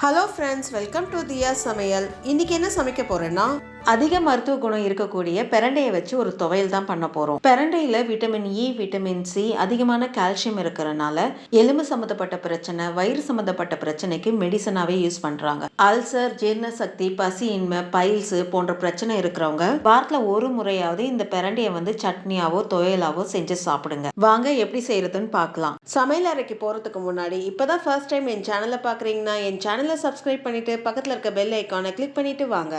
Hello friends, welcome to தியா சமையல். இன்னைக்கு என்ன சமைக்க போறேன்னா, அதிக மருத்துவ குணம் இருக்கக்கூடிய பிரண்டையை வச்சு ஒரு துவையல் தான் பண்ண போறோம். பிரண்டையில விட்டமின் இ, விட்டமின் சி, அதிகமான கால்சியம் இருக்கிறனால எலும்பு சம்பந்தப்பட்ட பிரச்சனை, வயிறு சம்பந்தப்பட்ட பிரச்சனைக்கு மெடிசனாவே யூஸ் பண்றாங்க. அல்சர், ஜீரண சக்தி, பசியின்மை, பைல்ஸ் போன்ற பிரச்சனை இருக்கிறவங்க வாரத்துல ஒரு முறையாவது இந்த பிரண்டையை சட்னியாவோ துவையலாவோ செஞ்சு சாப்பிடுங்க. வாங்க எப்படி செய்யறதுன்னு பார்க்கலாம். சமையல் அறைக்கு போறதுக்கு முன்னாடி இப்பதான் ஃபர்ஸ்ட் டைம் என் சேனலை பாக்குறீங்கன்னா என் சேனலை சப்ஸ்கிரைப் பண்ணிட்டு பக்கத்துல இருக்க பெல் ஐக்கானை கிளிக் பண்ணிட்டு வாங்க.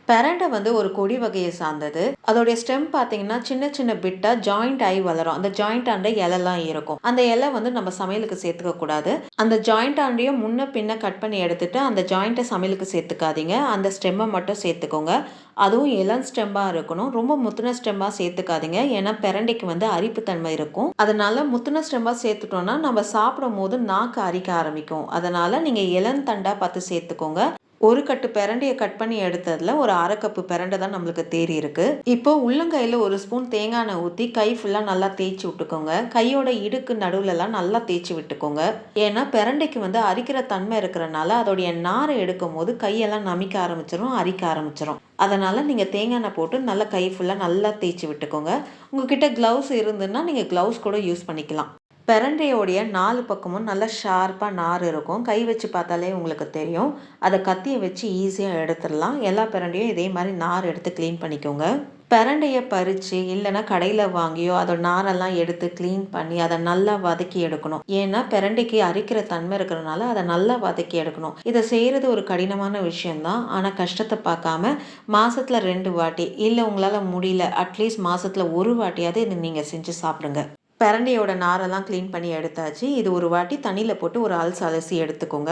பெரண்டை ஒரு கொடி வகையை சார்ந்தது. அதோடைய ஸ்டெம் பார்த்தீங்கன்னா சின்ன சின்ன பிட்டா ஜாயிண்ட் ஆகி வளரும். அந்த ஜாயிண்ட் ஆண்ட இலைலாம் இருக்கும். அந்த இலை நம்ம சமையலுக்கு சேர்த்துக்க கூடாது. அந்த ஜாயிண்ட் ஆண்டையும் முன்ன பின்ன கட் பண்ணி எடுத்துட்டு அந்த ஜாயிண்ட்டை சமையலுக்கு சேர்த்துக்காதீங்க. அந்த ஸ்டெம்மை மட்டும் சேர்த்துக்கோங்க. அதுவும் இளம் ஸ்டெம்பாக இருக்கணும். ரொம்ப முத்துன ஸ்டெம்பாக சேர்த்துக்காதீங்க. ஏன்னா பிரண்டைக்கு அரிப்புத்தன்மை இருக்கும். அதனால முத்துன ஸ்டெம்பாக சேர்த்துட்டோம்னா நம்ம சாப்பிடும் போது நாக்கு அரிக்க ஆரம்பிக்கும். அதனால நீங்கள் இளந்தண்டா பார்த்து சேர்த்துக்கோங்க. ஒரு கட்டு பிரண்டையை கட் பண்ணி எடுத்ததுல ஒரு அரை கப்பு பிரண்டை தான் நம்மளுக்கு தேறி இருக்கு. இப்போ உள்ளங்கையில ஒரு ஸ்பூன் தேங்காய் எண்ணெய் ஊற்றி கை ஃபுல்லா நல்லா தேய்ச்சி விட்டுக்கோங்க. கையோட இடுக்கு நடுவுல எல்லாம் நல்லா தேய்ச்சி விட்டுக்கோங்க. ஏன்னா பிரண்டைக்கு அரிக்கிற தன்மை இருக்கிறனால அதோடைய நாரை எடுக்கும் போது கையெல்லாம் நமிக்க ஆரம்பிச்சிடும், அரிக்க ஆரம்பிச்சிடும். அதனால நீங்க தேங்காய் எண்ணெய் போட்டு நல்லா கை ஃபுல்லா நல்லா தேய்ச்சி விட்டுக்கோங்க. உங்ககிட்ட கிளவுஸ் இருந்துன்னா நீங்க கிளவுஸ் கூட யூஸ் பண்ணிக்கலாம். பிரண்டையோடைய 4 பக்கமும் நல்லா ஷார்ப்பாக நார் இருக்கும். கை வச்சு பார்த்தாலே உங்களுக்கு தெரியும். அதை கத்தியை வச்சு ஈஸியாக எடுத்துடலாம். எல்லா பிரண்டையும் இதே மாதிரி நார் எடுத்து க்ளீன் பண்ணிக்கோங்க. பிரண்டையை பறித்து இல்லைன்னா கடையில் வாங்கியோ அதோட நாரெல்லாம் எடுத்து க்ளீன் பண்ணி அதை நல்லா வதக்கி எடுக்கணும். ஏன்னா பிரண்டைக்கு அரிக்கிற தன்மை இருக்கிறதுனால அதை நல்லா வதக்கி எடுக்கணும். இதை செய்கிறது ஒரு கடினமான விஷயம்தான். ஆனால் கஷ்டத்தை பார்க்காம மாதத்தில் 2 வாட்டி இல்லை உங்களால் முடியல அட்லீஸ்ட் மாதத்தில் ஒரு வாட்டியாவது இதை நீங்கள் செஞ்சு சாப்பிடுங்க. பிரண்டையோட நாரெல்லாம் க்ளீன் பண்ணி எடுத்தாச்சு. இது ஒரு வாட்டி தண்ணியில் போட்டு ஒரு அலசி எடுத்துக்கோங்க.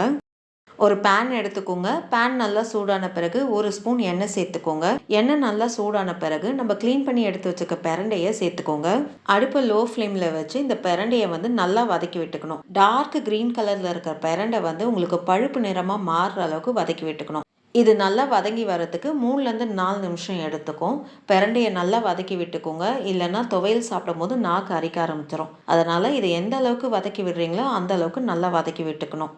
ஒரு பேன் எடுத்துக்கோங்க. பேன் நல்லா சூடான பிறகு ஒரு ஸ்பூன் எண்ணெய் சேர்த்துக்கோங்க. எண்ணெய் நல்லா சூடான பிறகு நம்ம க்ளீன் பண்ணி எடுத்து வச்சுக்க பிரண்டையை சேர்த்துக்கோங்க. அடுப்பை லோ ஃப்ளேமில் வச்சு இந்த பிரண்டையை நல்லா வதக்கி விட்டுக்கணும். டார்க் கிரீன் கலரில் இருக்கிற பிரண்டை உங்களுக்கு பழுப்பு நிறமாக மாறுற அளவுக்கு வதக்கி விட்டுக்கணும். இது நல்லா வதங்கி வரதுக்கு 3லேருந்து 4 நிமிஷம் எடுத்துக்கும். பிரண்டையை நல்லா வதக்கி விட்டுக்கோங்க. இல்லைன்னா துவையல் சாப்பிடும் போது நாக்கு அரிக்க ஆரம்பிச்சிடும். அதனால் இதை எந்த அளவுக்கு வதக்கி விடுறீங்களோ அந்த அளவுக்கு நல்லா வதக்கி விட்டுக்கணும்.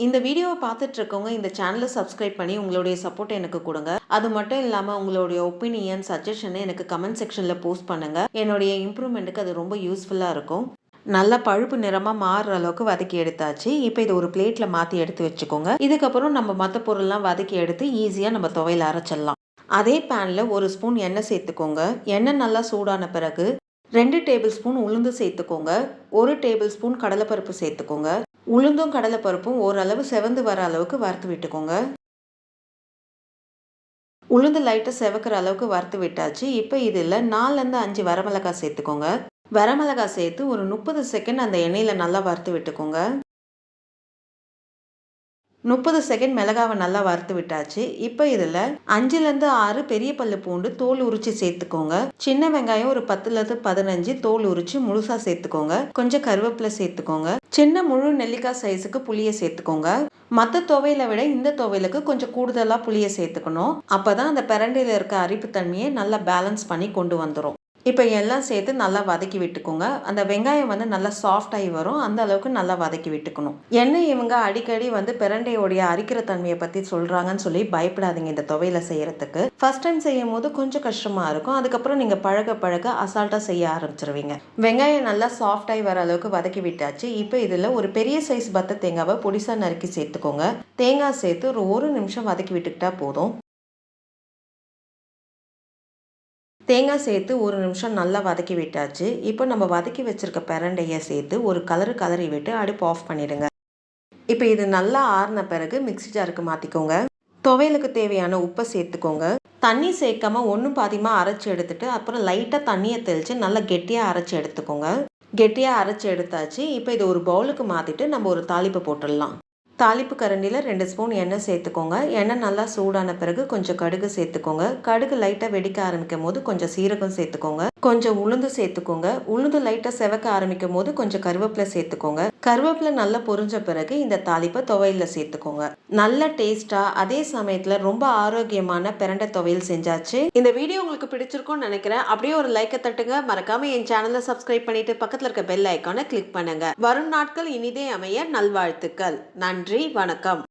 இந்த வீடியோவை பார்த்துட்டு இருக்கவங்க இந்த சேனலை சப்ஸ்கிரைப் பண்ணி உங்களுடைய சப்போர்ட் எனக்கு கொடுங்க. அது மட்டும் இல்லாமல் உங்களுடைய ஒப்பீனியன், சஜஷனை எனக்கு கமெண்ட் செக்ஷனில் போஸ்ட் பண்ணுங்கள். என்னுடைய இம்ப்ரூவ்மெண்ட்டுக்கு அது ரொம்ப யூஸ்ஃபுல்லாக இருக்கும். நல்லா பழுப்பு நிறமாக மாறுற அளவுக்கு வதக்கி எடுத்தாச்சு. இப்போ இதை ஒரு பிளேட்டில் மாற்றி எடுத்து வச்சுக்கோங்க. இதுக்கப்புறம் நம்ம மற்ற பொருள்லாம் வதக்கி எடுத்து ஈஸியாக நம்ம துவையல் அரைச்சிடலாம். அதே பேனில் ஒரு ஸ்பூன் எண்ணெய் சேர்த்துக்கோங்க. எண்ணெய் நல்லா சூடான பிறகு 2 டேபிள் ஸ்பூன் உளுந்து சேர்த்துக்கோங்க. 1 டேபிள் ஸ்பூன் கடலைப்பருப்பு சேர்த்துக்கோங்க. உளுந்தும் கடலைப்பருப்பும் ஓரளவு செவந்து வர அளவுக்கு வறுத்து விட்டுக்கோங்க. உளுந்து லைட்டாக செவக்கிற அளவுக்கு வறுத்து விட்டாச்சு. இப்போ இதில் 4லேருந்து 5 வரமிளகாய் சேர்த்துக்கோங்க. வரமிளகாய் சேர்த்து ஒரு 30 செகண்ட் அந்த எண்ணெயில் நல்லா வறுத்து விட்டுக்கோங்க. 30 செகண்ட் மிளகாவை நல்லா வறுத்து விட்டாச்சு. இப்போ இதில் 5லேருந்து 6 பெரிய பல்லு பூண்டு தோல் உரிச்சு சேர்த்துக்கோங்க. சின்ன வெங்காயம் ஒரு 10லேருந்து 15 தோல் உரிச்சு முழுசாக சேர்த்துக்கோங்க. கொஞ்சம் கருவேப்பிலை சேர்த்துக்கோங்க. சின்ன முழு நெல்லிக்காய் சைஸுக்கு புளியை சேர்த்துக்கோங்க. மற்ற துவையலை விட இந்த துவையலுக்கு கொஞ்சம் கூடுதலாக புளியை சேர்த்துக்கணும். அப்போ தான் அந்த பிரண்டையில் இருக்க அரிப்புத்தன்மையை நல்லா பேலன்ஸ் பண்ணி கொண்டு வந்துடும். இப்போ எல்லாம் சேர்த்து நல்லா வதக்கி விட்டுக்கோங்க. அந்த வெங்காயம் நல்லா சாஃப்டாகி வரும். அந்த அளவுக்கு நல்லா வதக்கி விட்டுக்கணும். எண்ணெய் இவங்க அடிக்கடி பிரண்டையோடைய அரிக்கிற தன்மையை பற்றி சொல்கிறாங்கன்னு சொல்லி பயப்படாதீங்க. இந்த துவையில செய்யறதுக்கு ஃபர்ஸ்ட் டைம் செய்யும் போது கொஞ்சம் கஷ்டமாக இருக்கும். அதுக்கப்புறம் நீங்கள் பழக பழக அசால்ட்டாக செய்ய ஆரம்பிச்சிருவீங்க. வெங்காயம் நல்லா சாஃப்டாகி வர அளவுக்கு வதக்கி விட்டாச்சு. இப்போ இதில் ஒரு பெரிய சைஸ் பத்த தேங்காவை பொடிசாக நறுக்கி சேர்த்துக்கோங்க. தேங்காய் சேர்த்து ஒரு நிமிஷம் வதக்கி விட்டுக்கிட்டா போதும். தேங்காய் சேர்த்து ஒரு நிமிஷம் நல்லா வதக்கி விட்டாச்சு. இப்போ நம்ம வதக்கி வச்சிருக்க பிரண்டையை சேர்த்து ஒரு கலரி விட்டு அடுப்பு ஆஃப் பண்ணிடுங்க. இப்போ இது நல்லா ஆறின பிறகு மிக்ஸி ஜாருக்கு மாற்றிக்கோங்க. துவையலுக்கு தேவையான உப்பை சேர்த்துக்கோங்க. தண்ணி சேர்க்காம ஒன்றும் பாதியமாக அரைச்சி எடுத்துட்டு அப்புறம் லைட்டாக தண்ணியை தெளித்து நல்லா கெட்டியாக அரைச்சி எடுத்துக்கோங்க. கெட்டியாக அரைச்சி எடுத்தாச்சு. இப்போ இது ஒரு பவுலுக்கு மாற்றிட்டு நம்ம ஒரு தாளிப்பு போட்டுடலாம். தாளிப்பு கரண்டியில் 2 ஸ்பூன் எண்ணெய் சேர்த்துக்கோங்க. எண்ணெய் நல்லா சூடான பிறகு கொஞ்சம் கடுகு சேர்த்துக்கோங்க. கடுகு லைட்டாக வெடிக்க ஆரம்பிக்கும் போது கொஞ்சம் சீரகம் சேர்த்துக்கோங்க. கொஞ்சம் உளுந்து சேர்த்துக்கோங்க. உளுந்து லைட்டாக செவக்க ஆரம்பிக்கும் போது கொஞ்சம் கருவேப்பிலை சேர்த்துக்கோங்க. கருவேப்பிலை நல்லா பொரிஞ்ச பிறகு இந்த தாளிப்பை துவையலில் சேர்த்துக்கோங்க. நல்ல டேஸ்ட்டாக அதே சமயத்தில் ரொம்ப ஆரோக்கியமான பிரண்டை துவையல் செஞ்சாச்சு. இந்த வீடியோ உங்களுக்கு பிடிச்சிருக்கும்னு நினைக்கிறேன். அப்படியே ஒரு லைக்கை தட்டுங்க. மறக்காம என் சேனலை சப்ஸ்கிரைப் பண்ணிட்டு பக்கத்தில் இருக்க பெல் ஐக்கானை கிளிக் பண்ணுங்க. வரும் நாட்கள் இனிதே அமைய நல்வாழ்த்துக்கள். நன்றி, வணக்கம்.